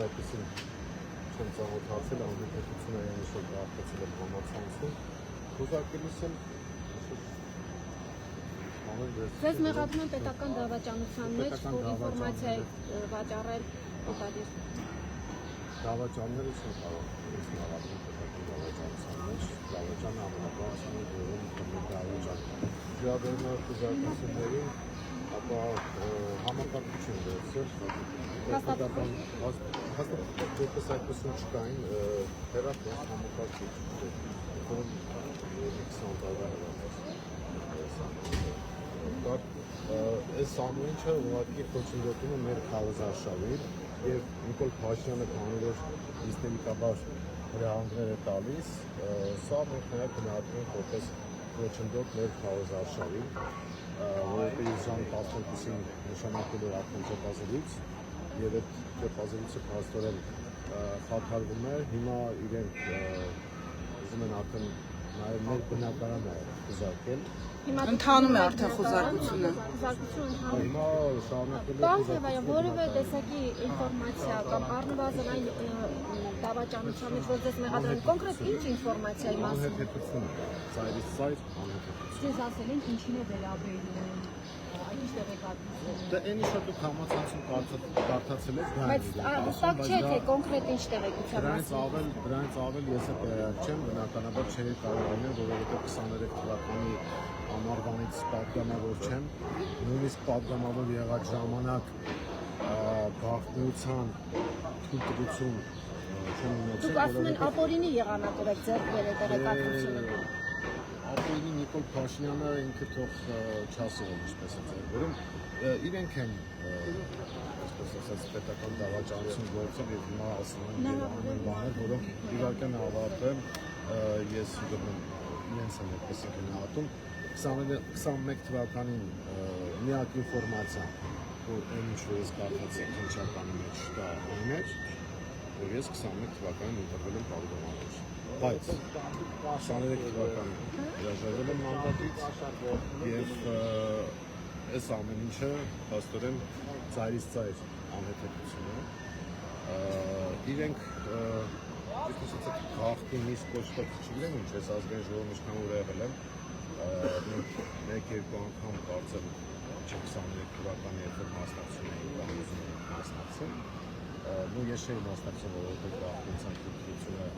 այդպեսին չեմ ծանոթացել, անհետությունը այն ինչ-որ գաղթացել եմ համացանցում, խոզարկելիս եմ Ձեզ մեղադրում են պետական դավաճանության մեջ, որ ինֆորմացիա վաճառել օտարիր։ Դավաճանները չեն կարող ինձ մեղադրում պետական դավաճանության մեջ, դավաճանը ամենաբարձրն է որում դավաճան։ Վերաբերյալ խոզարկություններին, ապա համակարգիչ են վերցրել, հաստատական դեպս այդպեսին չկային, հեռախոս համակարգիչ, որում 20 տարվա Այս ամեն ինչը ուղղակի խոչընդոտում է մեր քարոզարշավին եւ Նիկոլ Փաշինյանը քանորոշ իստերիկաբար հրահանգներ է տալիս, սա մենք նաև գնահատում ենք որպես խոչընդոտ մեր քարոզարշավին, որովհետեւ Իսլամի 12-ին նշանակել էր արդեն ճեպազելույց եւ այդ ճեպազելույցը փաստորեն խաթարվում է, հիմա իրենք ուզում են արդեն նաև մեր բնակարանը խոզարկել Ընթանում է արդեն խոզարկությունը։ Հիմա շարունակելու Պարոն Թևանյան, որևէ տեսակի ինֆորմացիա կամ առնվազն այն դավաճանության մեջ, որ ձեզ մեղադրել են, կոնկրետ ինչ ինֆորմացիայի մասին։ Անհետեցություն, ծայրից ծայր անհետեցություն։ Ձեզ ասել են ինչին է վերաբերում, այդ ինչ տեղեկատվություն։ Դա այն ինչ որ դուք համացանցում կարդացել եք, դա Բայց հստակ չէ, թե կոնկրետ ինչ տեղեկության դրանից ավել ես տեղյակ չեմ, բնականաբար չէի կարող լինել, որովհետև 23 թվականի ամառվանից պատգամավոր չեմ, նույնիսկ պատգամավոր եղած ժամանակ գաղտնիության թույլտվություն չեմ ունեցել։ Դուք ասում են ապօրինի եղանակով եք ձեռք բերել տեղեկատվությունը։ Ապօրինի Նիկոլ Փաշինյանը ինքը թող չասել ինչպես է ձեռք բերում, իրենք են այսպես ասած պետական դավաճանություն գործել եւ հիմա ասում են ամեն բաներ, որոնք իհարկե ավարտել ես գտնում իրենց են այդպես գնահատում 21 թվականին միակ ինֆորմացիա, որ այն ինչ որ ես կարդացի քննչականի մեջ կա այն էր, որ ես 21 թվականին ընտրվել եմ պատգամավոր, բայց 23 թվականին հրաժարվել եմ մանդատից եւ այս ամեն ինչը փաստորեն ծայրից ծայր անհետեցություն է, իրենք այսպես գաղտնի միսկ կոչված չգիտեմ ինչ ես ազգային ժողովում ինչքան որ եղել եմ մեկ-երկու անգամ կարծեմ 23 թվականի երբ մասնակցում էի կամ ուզում եմ մասնակցել, նույն ես չէի մասնակցել, որովհետև գաղտնիության թույլտվությունը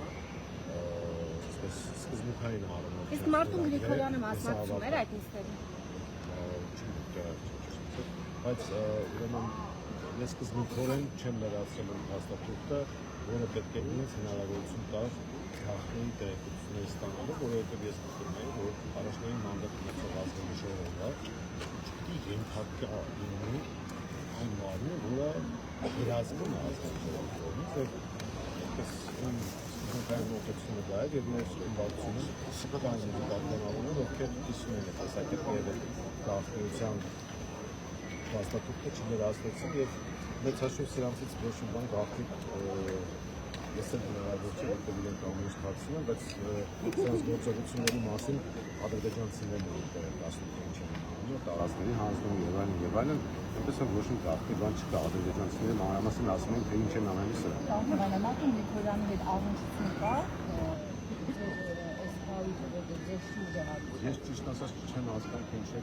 այսպես սկզբունքային առումով Իսկ Մարտուն Գրիգորյանը մասնակցում էր այդ նիստերին։ Բայց ուրեմն ես սկզբունքորեն չեմ լրացրել հաստատուղթը, որը պետք է ինձ հնարավորություն տար գաղտնի տեղեկություններ ստանալու, որովհետև ես գտնում եմ, որ առաջնային մանդատ ունեցող ազգային ժողովը չպետք է ենթակա լինի այն բանը, որը հրազգում է ազգային ժողովի կողմից եւ այսպես սկզբունքային ուղղությունը դա է եւ մեր իմբացությունը սպիտակային պատգամավորները, ովքեր կիսում են այս տեսակետը եւ գաղտնիության հաստատուղթը չլրացնեցին եւ մեծ հաշվով սրանցից ոչ մի բան գաղտնի ես էլ հնարավոր չէ, որտեղ իրենք ամեն ինչ թաքցնում են, բայց սրանց գործողությունների մասին ադրբեջանցիներն են տեղեկացնում, թե ինչ են անում, տարածքների հանձնում եւ այլն, այնպես որ ոչ մի գաղտնի բան չկա, ադրբեջանցիները մանրամասն ասում են, թե ինչ են անելու սրանք։ Մարտուն Գրիգորյանի հետ առնչություն կա, Ես ճիշտ ասած չեմ հասկանում, թե ինչ է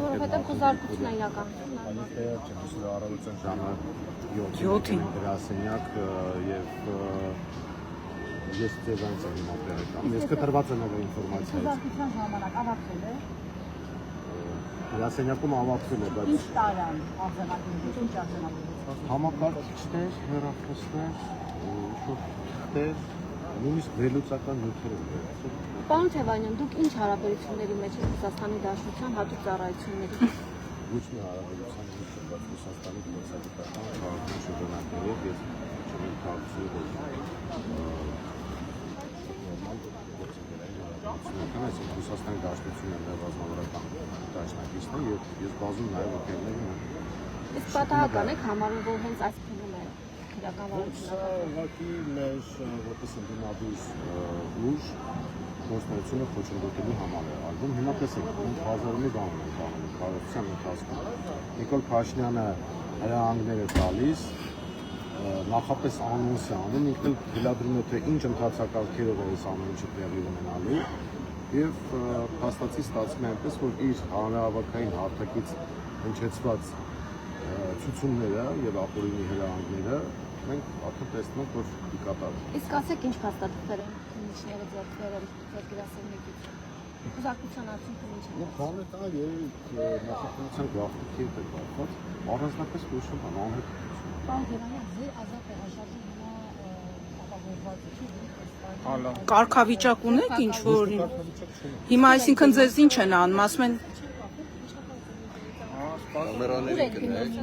որովհետև խոզարկությունն է իրականացնում։ Այո, տեղյակ չեմ, ես առավոտյան ժամը 7-ին գրասենյակ եւ ես ձեզանից եմ հիմա տեղեկանում։ Ես կտրված եմ այդ ինֆորմացիայից։ Խոզարկության ժամանակ ավարտվել է։ Գրասենյակում ավարտվել է, բայց Ինչ տարան արձանագրություն, ինչ արձանագրություն։ համակարգիչներ, հեռախոսներ, ինչ-որ թղթեր, նույնիսկ վերլուծական նյութեր են վերցրել։ Պարոն Թևանյան, դուք ինչ հարաբերությունների մեջ եք Ռուսաստանի Դաշնության հատուկ ծառայությունների։ Ոչ մի հարաբերության մեջ չկա Ռուսաստանի գործադիտական քաղաքական շրջանակներով եւ չեմ կարծում, որ նորմալ Ռուսաստանի Դաշնությունը մեր ռազմավարական դաշնակիցն է եւ ես բազում նաեւ ոգերներին եմ։ Իսկ պատահական եք համարում, որ հենց այս փուլում է իրականվարությունը։ Ուղղակի մեր որպես ընդդիմադիր ուժ գործունեությունը խոչընդոտելու համար է արվում։ Հիմա տեսեք, մենք հազարումի բան ենք անում կառավարության ընթացքում։ Նիկոլ Փաշինյանը հրահանգներ է տալիս նախապես անոնս է անում, ինքն էլ գլադրում է, թե ինչ ընթացակարգերով է այս ամեն ինչը տեղի ունենալու եւ փաստացի ստացվում է այնպես, որ իր հանրահավաքային հարթակից հնչեցված ցուցումները եւ ապօրինի հրահանգները մենք արդեն տեսնում ենք, որ դիկատար։ Իսկ ասեք ինչ փաստաթղթեր են քննիչները ձեռք բերել գրասենյակից։ Ուզակցության արդյունքը ինչ է։ Բանը դա երևի նախաքննության գաղտնիքի հետ է կապված, առանձնապես ոչ մի բան անհետ։ Պարոն Գերանյան, ձեր ազատ տեղաշարժի հիմա ապահովված է։ Կարգավիճակ ունեք ինչ որ հիմա այսինքն ձեզ ինչ են անում, ասում են Կամերաների կնեք։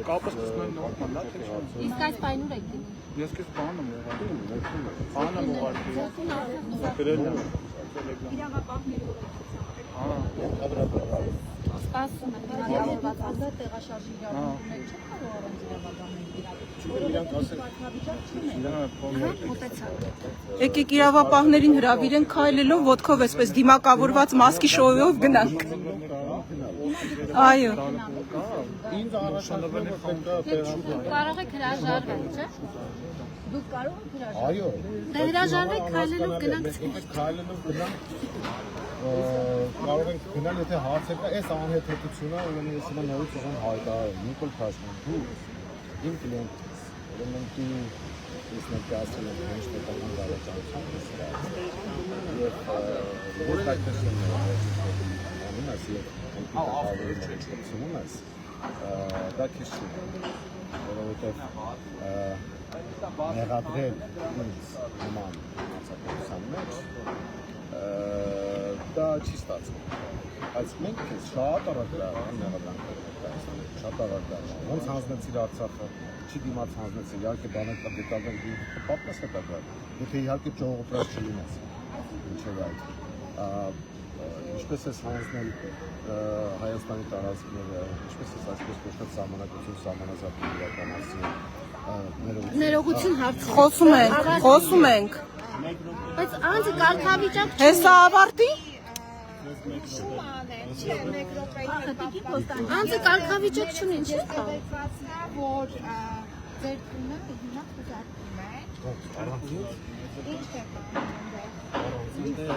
Կապը սկսում են նորմալ, թե չէ։ Իսկ այս պայնուր եք գնում։ Ես քեզ բան եմ ուղարկում։ Բան եմ ուղարկում։ Գրել եմ։ Իրավապահների Հա։ սպասում են հնարավորված ազատ տեղաշարժի իրավունքներ չեն կարող առանց իրավապահների։ եկեք իրավապահներին հրավիրեն քայլելով ոտքով այսպես դիմակավորված մասկի շոուով գնանք։ Այո։ Ինձ առաջարկել է Կարող եք հրաժարվել, չէ՞։ Դուք կարող եք հրաժարվել։ Այո։ Դե հրաժարվեք քայլելով գնանք։ Քայլելով գնանք կարող ենք գնալ, եթե հարցը կա, այս անհեթեթությունը, ուրեմն ես հիմա նորից ուղղեմ հայտարարել, Նիկոլ Փաշյան, դու իմ կլիենտ ես, ուրեմն դու ես ներկայացրել եմ հանրապետական դավաճանության եւ ես այդպես եմ անում, ասի ավելի ես, դա քիչ չի, որովհետեւ մեղադրել ինձ նման հանցագործության մեջ դա չի ստացվում, բայց մենք քեզ շատ առակրական մեղադրանքներ ներկայացնում, շատ առակրական, ոնց հանձնեցիր Արցախը, չի դիմաց հանձնեցիր, իհարկե բանակ դետալներ պատմես հետագայում, եթե իհարկե ճողոպրած չլինես, ինչև այդ, ինչպես ես հանձնել Հայաստանի տարածքները, ինչպես ես այսպես կոչված սահմանակություն սահմանազատում իրականացնել, Ներողություն հարց։ Խոսում ենք։ Բայց անձը կարգավիճակ չի։ Հեսա ավարտի։ Անձը կարգավիճակ չունի, ինչի՞ կա։ Որ ձեր տունը հիմա խզարկում է։ Ինչ է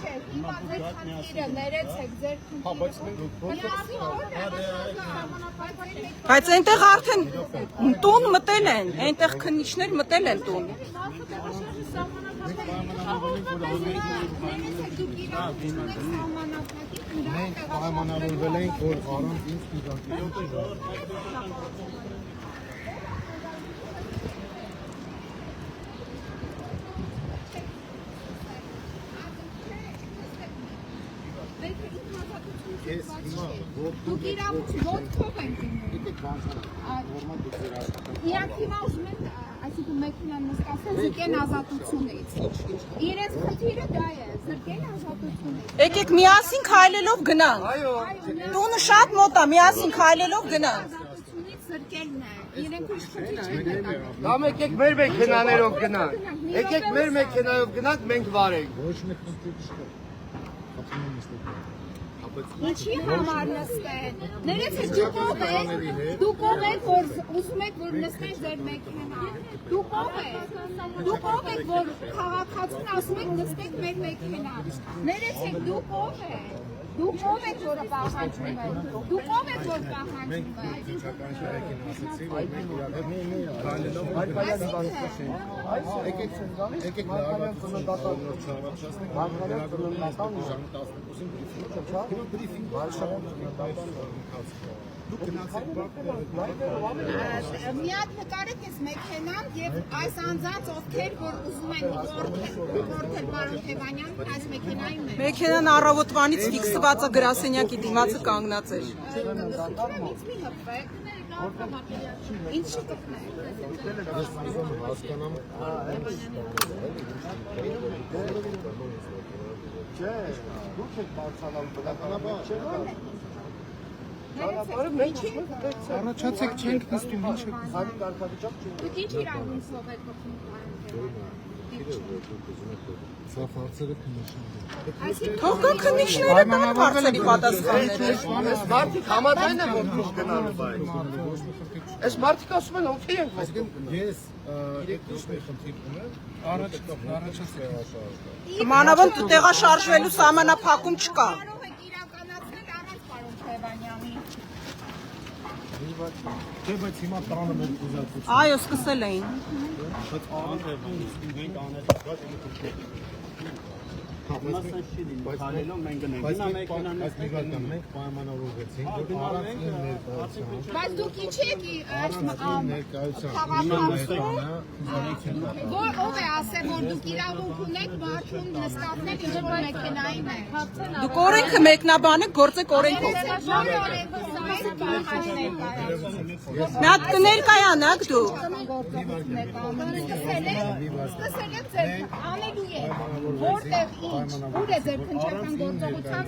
Չէ, հիմա ձեր խնդիրը ներեցեք ձեր խնդիրը։ Բայց այնտեղ արդեն տուն մտել են, այնտեղ քննիչներ մտել են տուն։ մենք պայմանավորվել ենք, որ առանց ինձ Դուք ոտքով եք Իրանք հիմա ուզում են, այսինքն մեքենան նստացել զրկեն ազատությունից։ Իրենց խնդիրը դա է, զրկեն ազատությունից։ Եկեք միասին քայլելով գնանք։ Տունը շատ մոտ է, միասին քայլելով գնանք։ Ազատությունից զրկելն է։ Իրենք ինչ խնդիր չեն։ Կամ եկեք մեր մեքենաներով գնանք։ Եկեք մեր մեքենայով գնանք, մենք վարենք։ ոչ մեկ խնդիր չկա։ Խփում եմ նստել։ Ինչի համար նստեն։ Ներեցեք դուք ով եք, որ ուզում եք, որ նստեն ձեր մեքենան։ Դուք ով եք, որ քաղաքացուն ասում եք նստեք մեր մեքենան։ Ներեցեք դուք ով եք։ Դուք ով եք, որ պահանջում եք։ Դուք ով եք, որ պահանջում եք։ Եկեք լավացնենք Մի հատ նկարեք ես մեքենան եւ այս անձանց ովքեր որ ուզում են գործել պարոն Թևանյան այս մեքենայի մեջ։ Մեքենան առավոտվանից ֆիքսված է գրասենյակի դիմացը կանգնած էր։ Ինչ կպնեք։ հասկանամ Չէ, դուք եք բարձրանալ բնականաբար։ Առաջացեք չենք նստում, ինչ եք։ Քանի կարգավիճակ չի։ Դուք ինչ իրավունքով եք օգնում։ Սա հարցերը քննիչները։ Թող կան քննիչները տան հարցերի պատասխանները։ Այս մարդիկ համաձայն են որ դուրս գնալու բայց։ Այս մարդիկ ասում են օքեյ ենք։ Ես երկու խնդիր ունեմ, առաջացել Մանավանդ տեղաշարժվելու սահմանափակում չկա։ Կարող եք իրականացնել առանց պարոն Թևանյանի։ Դե բայց հիմա տանը մեր ուզածություն։ Այո, սկսել էին։ Բայց մենք անել մենք պայմանավորվեցինք, որ առանց ներկայության Բայց դուք ինչի եք որ ով է ասել որ դուք իրավունք ունեք մարդուն նստատնել ինչ-որ մեքենայի մեջ։ Դուք օրենքը մեկնաբանեք, գործեք օրենքով։ Մի հատ կներկայանաք դուք։ Սկսել եք ձեր անելու եք, որտեղ ինչ, ուր է ձեր քննչական գործողության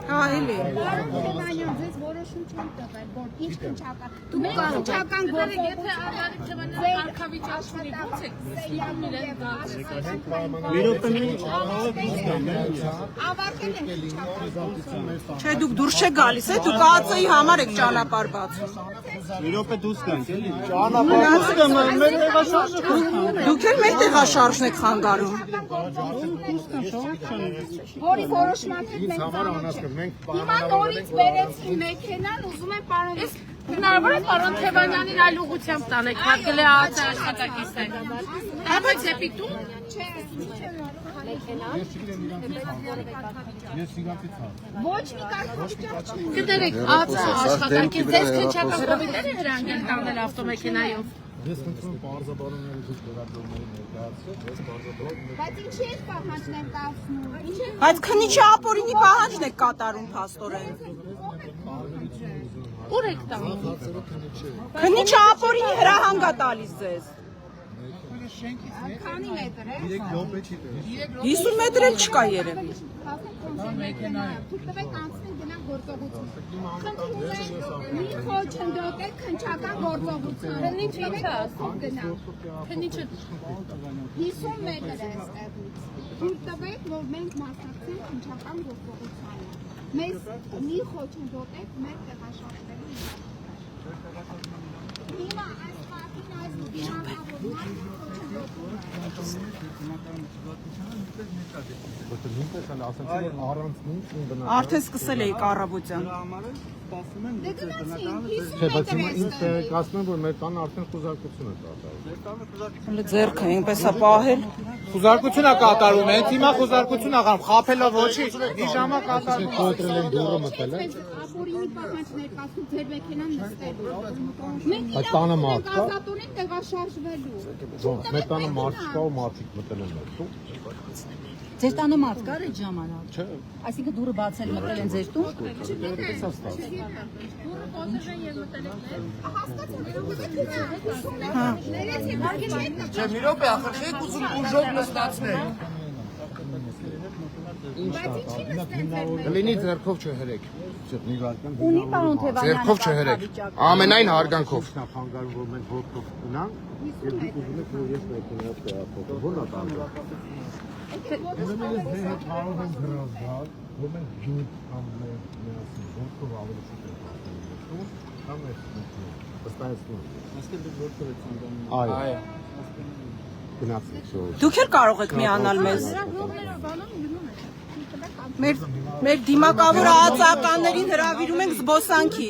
Հա, էլի։ Պարոն Թևանյան, ձեզ որոշում չեն տվել, որ ինչ քննչական դուք քննչական Չէ, դուք դուրս չեք գալիս, դուք ԱԱՑ-ի համար եք ճանապարհ բացում։ Դուք էլ մեր տեղաշարժն եք խանգարում։ Որի որոշման հետ մենք հիմա նորից բերեցին մեքենան, ուզում են պարոն Հնարավոր է պարոն Թևանյանին այլ ուղղությամբ տանեք, հարգել է ԱԱՑ աշխատակիցներ։ Բայց դեպի տուն։ Ոչ մի կարգավիճակ չի։ Գտերեք ԱԱՑ աշխատակից, ձեզ քննչական կոմիտեն է հրանգել տանել ավտոմեքենայով։ Ես խնդրում եմ բարձրաբանումները դուք վերաբերումների ներկայացրեք, ես բարձրաբանում Բայց ինչի եք պահանջ ներկայացնում։ Բայց քննիչի ապօրինի պահանջն եք կատարում փաստորեն։ Ուր եք տանում։ Քննիչը ապօրինի հրահանգ է տալիս ձեզ։ Քանի մետր է։ 50 մետր էլ չկա երևի։ Թույլ տվեք անցնեն գնան գործողություն։ Խնդրում եմ մի խոչընդոտեք քննչական գործողություն։ Քննիչը ինչ է ասում։ Քննիչը 50 մետր է այստեղից։ Թույլ տվեք, որ մենք մասնակցենք քննչական գործողությանը։ Մեզ մի խոչընդոտեք մեր տեղաշարժվելու։ Հիմա այս մարդին այս Արդեն սկսել էիք առավոտյան։ Դե գնացին 50 Չէ, բայց հիմա մետր ինձ տեղեկացնում որ մեր տանը արդեն խուզարկություն է կատարվում։ Ձերքը այնպես է պահել։ Խուզարկություն է կատարում, հենց հիմա խուզարկություն ա գնում, խաբելով ոչի, մի ժամա կատարում։ Կոտրել են դուրը մտել է։ ապօրինի պահանջ ներկայացնում ձեր մեքենան նստելու։ Մենք Այդ տանը մարդ կա։ ազատորեն տեղաշարժվելու։ Մեր տանը մարդ կա ու մարդիկ մտել են մեր տուն։ Ձեր տանը մարդ կար այդ ժամանակ։ Չէ։ Այսինքն դուրը բացել մտել են ձեր տուն։ Չէ, մի րոպե, ախր եք ուզում ուժով նստացնել։ Կլինի ձեռքով չհրեք։ Ունի պարոն Թևանյանը։ Ձեռքով չհրեք։ Ամենայն հարգանքով։ Նախանգարում որ մենք ոտքով գնանք, եւ դուք ուզում եք որ ես մեքենայով տեղափոխեմ։ Ո՞րն է տանը։ Ուրեմն ես դե հետ կարող եմ գրավ գալ, որ մենք ջուր կամ միասին ոտքով ավելի շուտ ենք ապրում, կամ ես վստահեցնում։ Այսինքն դուք ոտքով եք ցանկանում։ Այո։ Գնացեք շոու։ Դուք էլ կարող եք միանալ մեզ։ Մեր դիմակավոր ԱԱՑ-ականներին հրավիրում ենք զբոսանքի։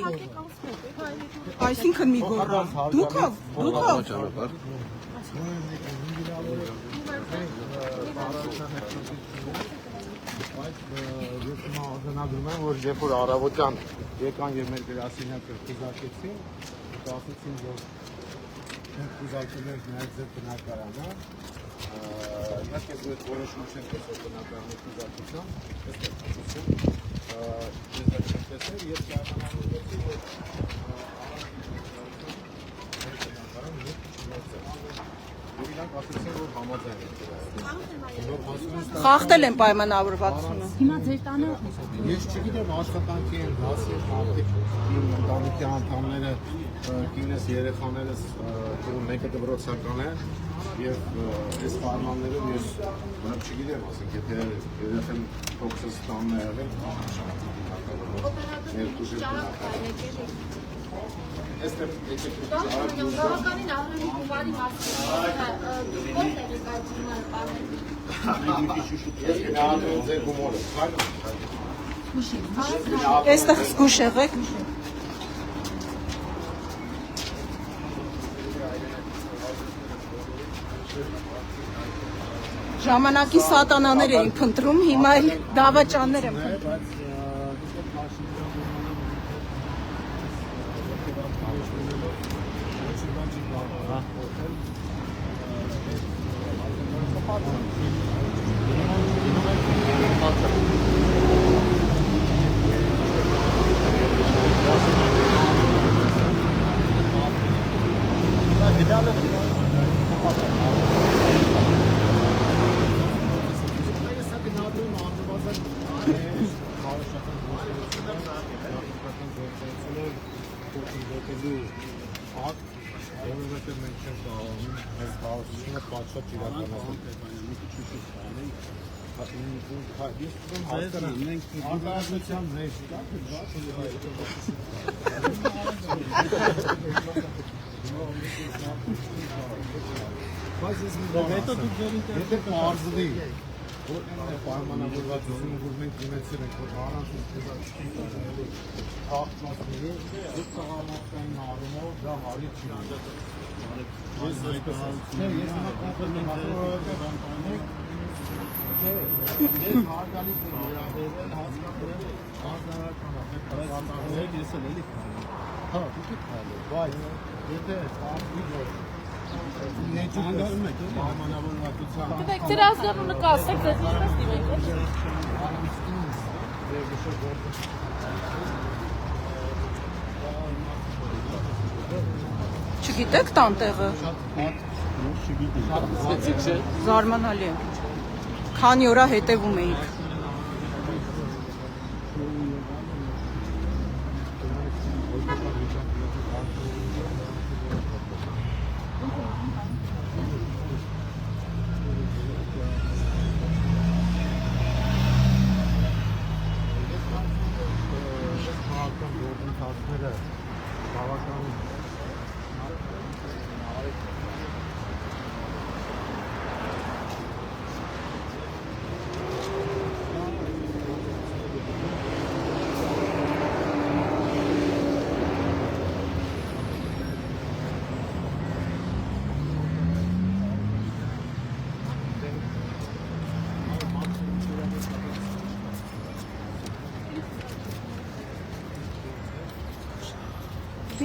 Այսինքն մի գոռա։ Դուքով։ Ես հիմա արձանագրում եմ, որ երբ որ առավոտյան եկան եւ մեր գրասենյակը խուզարկեցին, ասացին, որ մենք խուզարկել ենք նաեւ ձեր բնակարանը, իհարկե դու այդ որոշում չենք տեսել բնակարանի խուզարկության, ես ճանաչեցի, որ իրանք ասացին, որ համաձայն են։ Խախտել են պայմանավորվածությունը։ Հիմա ձեր տանը Ես չգիտեմ աշխատանքի են դասի մարդիկ իմ ընտանիքի անդամները կինս երեխաներս մեկը դպրոցական է եւ այս պայմաններում ես բնավ չգիտեմ, ասենք եթե երեխան փոքրս տանն է եղել, երկու ժամ Esther, Բավականին ավելի գումարի մասին դուք ո՞րտեղ եք այդ գումարը պարել։ Այստեղ զգուշ եղեք։ Ժամանակի սատանաներ էին փնտրում, հիմա էլ դավաճաններ են փնտրում։ պայմանավորվածությունը, որ մենք ունեցել ենք, որ առանց թաղծածների, դուք տղամարդկային առումով դա հարի չի ունի։ Ես հիմա կոնկրետ հաշվարարեք, ես հարգալից եմ վերաբերել, հասկացել հանձնարարական ես էլ էլի քայլել։ Հա, դուք եք քայլել, բայց եթե ասվի որ Անգարում եք, պայմանավորվածության։ Գիտեք, ձեր ազգանու նկատեք, ձեզ ինչպես դիմենք, Չգիտեք տանտեղը։ Զարմանալի է։ Քանի օրա հետևում էիք։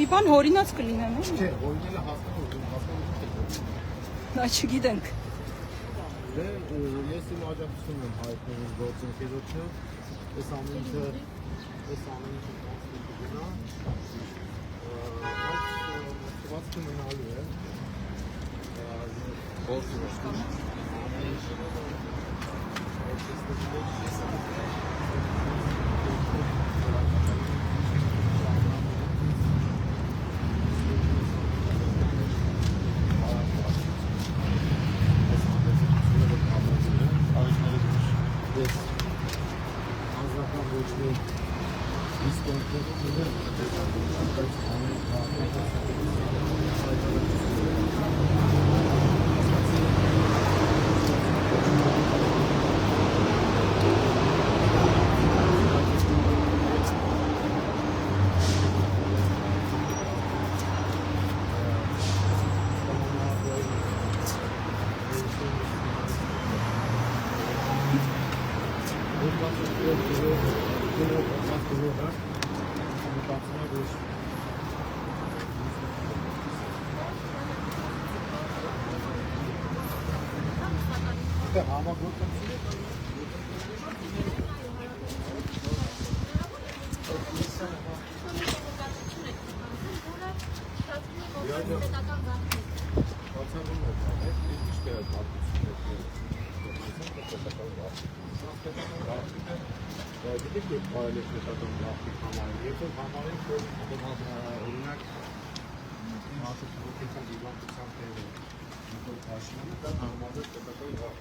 Մի բան հորինած կլինեմ, է՞։ Չէ, հորինելը հասկանում Նա չգիտենք։ Դե ես իմ աջակցություն եմ հայտնում գործընկերոջը, այս ամեն ինչը գնա, այդ ստվածքը մնալու է, գործը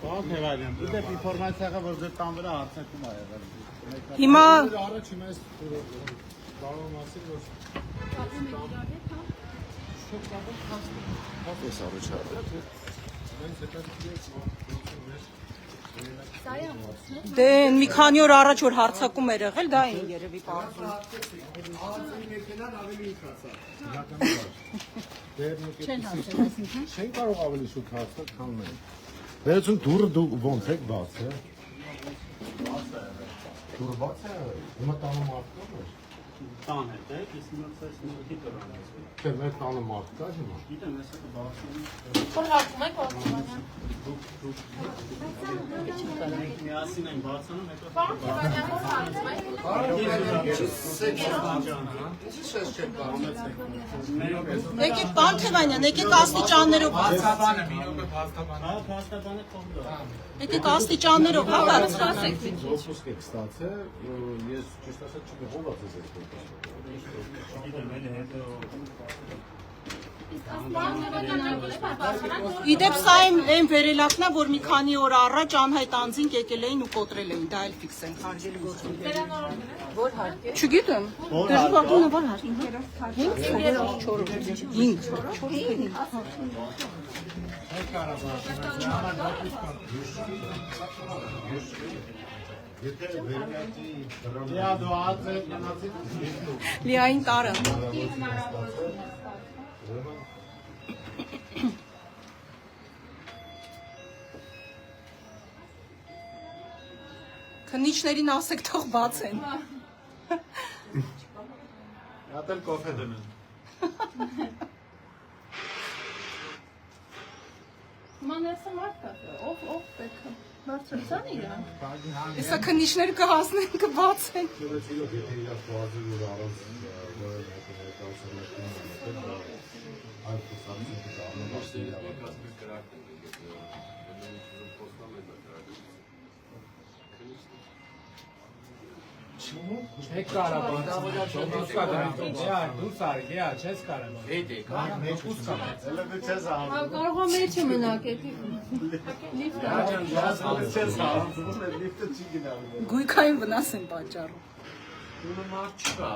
Բան Թևանյան, դու դեպի ինֆորմացիա որ ձեր տան վրա արցակում ա եղել։ Հիմա Առաջ հիմա այս կարող ասել որ Հապես առաջարը։ դե մի քանի օր առաջ որ հարցակում էր եղել, դա էին երևի պարզում։ Չեն կարող ավելի շուտ հարցնել, քան մենք։ Վերցում դուրը դու ոնց եք բացը։ Դուրը բաց է, հիմա տանը մարդ կա մեր։ Տան հետ է, իսկ հիմա ցես մուտքի դրան։ Չէ, մեր տանը մարդ կա հիմա։ Գիտեմ, ես այդ բացում։ Որ հարցում եք Թևանյան։ Միասին են բացանում, հետո Պարոն Թևանյան, որ հարցում եք։ Եկեք պարոն Թևանյան, եկեք աստիճաններով Փաստաբանը, մի րոպե փաստաբանը։ Հա, փաստաբանը կոմբո։ եկեք աստիճաններով հա բարձրացեք։ Ոպուսկ եք ստացել, ես ճիշտ ասած չգողացած ես Գիտեմ, էլի հետո Իդեպ սա այն վերելակն է, որ մի քանի օր առաջ անհայտ անձինք եկել էին ու կոտրել էին, դա էլ ֆիքս են։ Որ հարկե։ Չգիտեմ։ Դժվարությունը որ հարկ։ 5 Եթե վերկացի Լիա դու ածել գնացի։ Լիային տարը։ Քննիչներին ասեք թող բացեն։ Ատել կոֆե դնեն։ Մանեսը մարդ կա, ով պետք է։ Բարձրացան իրան։ Իսա քննիչները կհասնեն կբացեն։ Չեք կարա բացել։ Դուս կա դրանք։ Գա, դուս արի, գա, չես կարա։ Հետ է, կա։ Մեջ ուս կա։ Էլը դու չես անում։ Կարող է մեջը մնաք, էդի։ Լիֆտը։ Չես անում, լիֆտը չի գնալու։ Գույքային վնաս են պատճառում։ Ուրը մարդ չկա։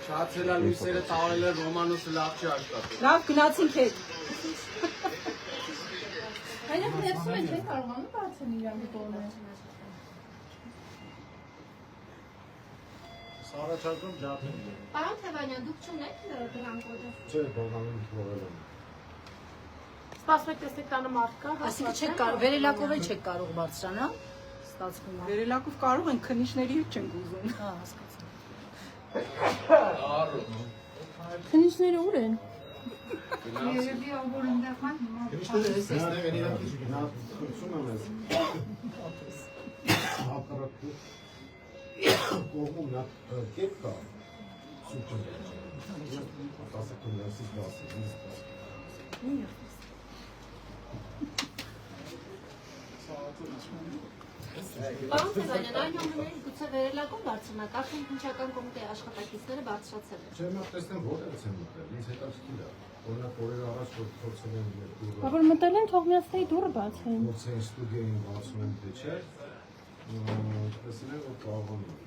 Շացելա լույսերը տանել է Ռոմանոսը լավ չի աշխատել։ Լավ գնացինք հետ։ Այնա ներսում են չեն կարողանում բացեն իրան դիտողները։ Սարաչարկում ջատում է։ Պարոն Թևանյան, դուք չունեք դրան կոդը։ Չէ, բողանում թողել եմ։ Սպասում եք տեսեք տանը մարդ կա, Այսինքն չեք կարող, վերելակով էլ չեք կարող բարձրանալ։ Ստացվում է։ Վերելակով կարող են քննիչների հետ չենք ուզում։ Հա, հասկացա։ քննիչները ուր են։ Երևի որ ընդեղ կան հիմա։ Խնդրում եմ ես։ Հապարակու կողմում նա կեպ կա։ Սուպեր։ Ասակում ներսից բացի։ Պարոն Թևանյան, այն ամենից գուցե վերելակում բարձրանաք, արդեն քննչական կոմիտեի աշխատակիցները բարձրացել են։ Չէ, մա տեսնեմ որտեղից են մտել։ Ինձ հետաքրքիր է։ Օրինակ օրեր առաջ որ փորձել են դուրս։ Որ մտել են թող միացնեի դուրը բացեն։ Փորձեն ստուդիային բացում են թե չէ։ Տեսնենք որ կարողանում են։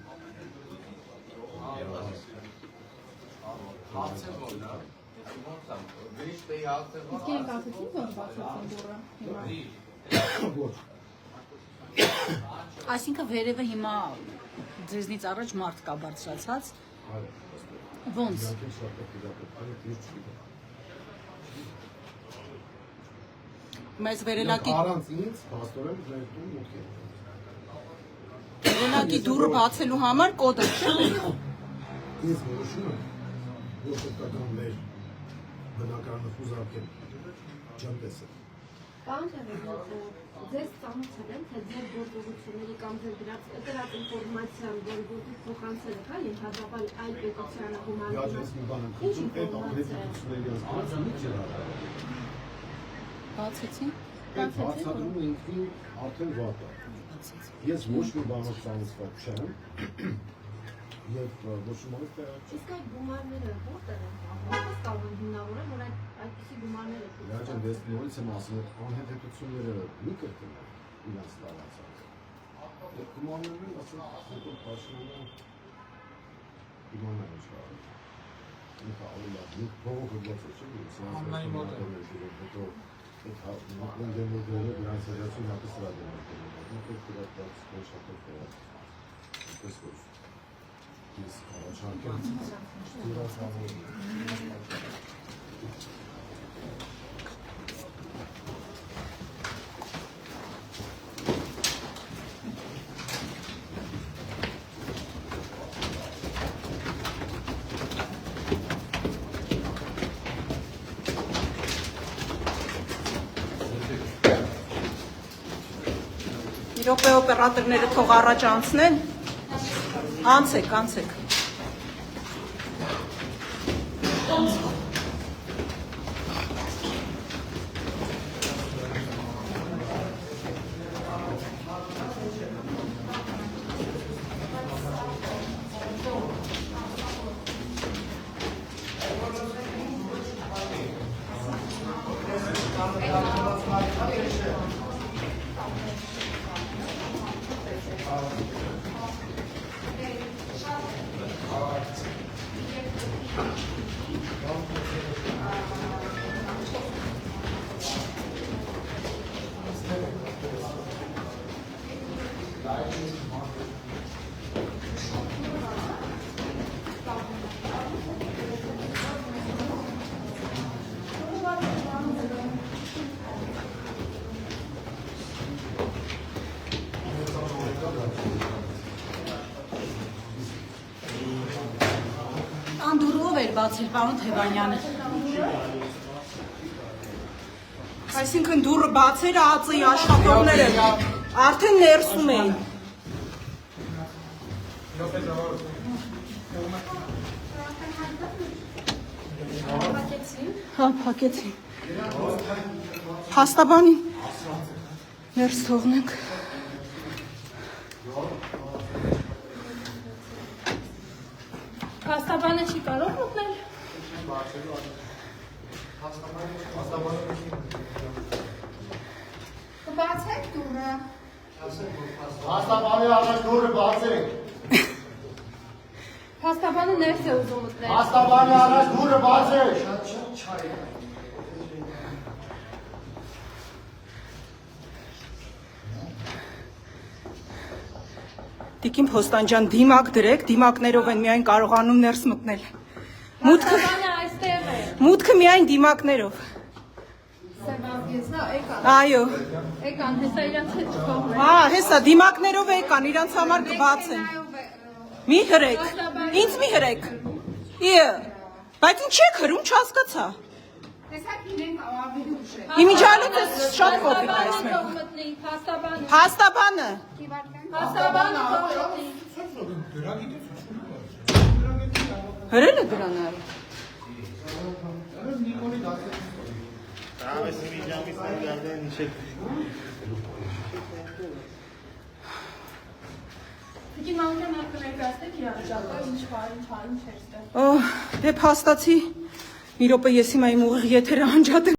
Իսկ իրենք ասեցին որ բացեցին դուրը։ Ոչ։ Այսինքն վերևը հիմա ձեզնից առաջ մարդ կա բարձրացած։ Ոնց։ Մեզ վերելակի Առանց ինձ հաստորեն ներդում մուտք է։ վերելակի դուռը բացելու համար կոդը չի։ Ինձ որոշում եմ, որ պետքական մեր բնակարանը խուզարկել չեմ տեսել։ Պարոն Թևանյան, ձեզ ծանոթել են, թե ձեր գործողությունների կամ ձեր դրած ինֆորմացիան, որ դուք փոխանցել եք, այլ հաջողալ այլ պետությանը Яаж գումարել։ ես մի բան եմ քուծում, այդ ապրեցությունների ազգացումից չհարավ։ Բացեցին։ Այդ բացադրումը ինքնին արդեն վատ է։ բացեցիք։ Ես ոչ մի բանով ծանոթ չեմ։ Եվ ոչ մի բանով Իսկ այդ գումարները որտեղ են։ Ո՞նց կարող են հիմնավորել, որ այդպիսի գումարները Իհարկե ես նորից եմ ասում, որ անհետեթությունները մի կրկնեն իրենց տարածած։ Եվ գումարներն ասում հետո Փաշինյանը իմանալ չէ։ Ինքը ավելի լավ փողոքը գլխը չէ, Աննայի մոտ է։ հետո այդ մոդելները նրանց հաջողություն հատը սրա դեմ է։ Մենք դեռ դա շատ է։ Այսպես որ ես առաջարկեմ ստիրացավորել։ Մի րոպե օպերատորները թող առաջ անցնեն։ Անցեք։ Անդուրով էր բացել պարոն Թևանյանը։ Այսինքն դուռը բացեր ԱԱԾ-ի աշխատողները արդեն ներսում էին։ Հա, փակեցին։ Փաստաբանին ներս թողնենք։ Փաստաբանը չի կարող մտնել։ Բացեք դուռը։ Փաստաբանի առաջ դուրը բացեք։ Փաստաբանը ներս է ուզում մտնել։ Փաստաբանի առաջ դուրը բացեք։ Տիկին Փոստանջան, դիմակ դրեք, դիմակներով են միայն կարողանում ներս մտնել։ Փաստաբանը այստեղ է։ Մուտքը միայն դիմակներով։ Սևագեզնա, եկա։ Այո։ Եկան, հեսա իրանց հետ չփոխվեն։ Հա, հեսա դիմակներով եկան, իրանց համար կբացեն։ Մի հրեք։ Ինձ մի հրեք։ Իը։ Բայց ինչ եք հրում, չհասկացա։ Տեսակ իրենք ավելի ուշ է։ Իմիջիալոց է շատ կոպիտ է այս մեկը։ մտնի, փաստաբանը։ Փաստաբանը։ Փաստաբանը մտնի։ Հրել է դրան այո։ Դուք մանուկան ներկայացնեք իրար ճակը, ինչ էր ստեղ։ Դե փաստացի մի րոպե ես հիմա իմ ուղիղ եթերը անջատեմ։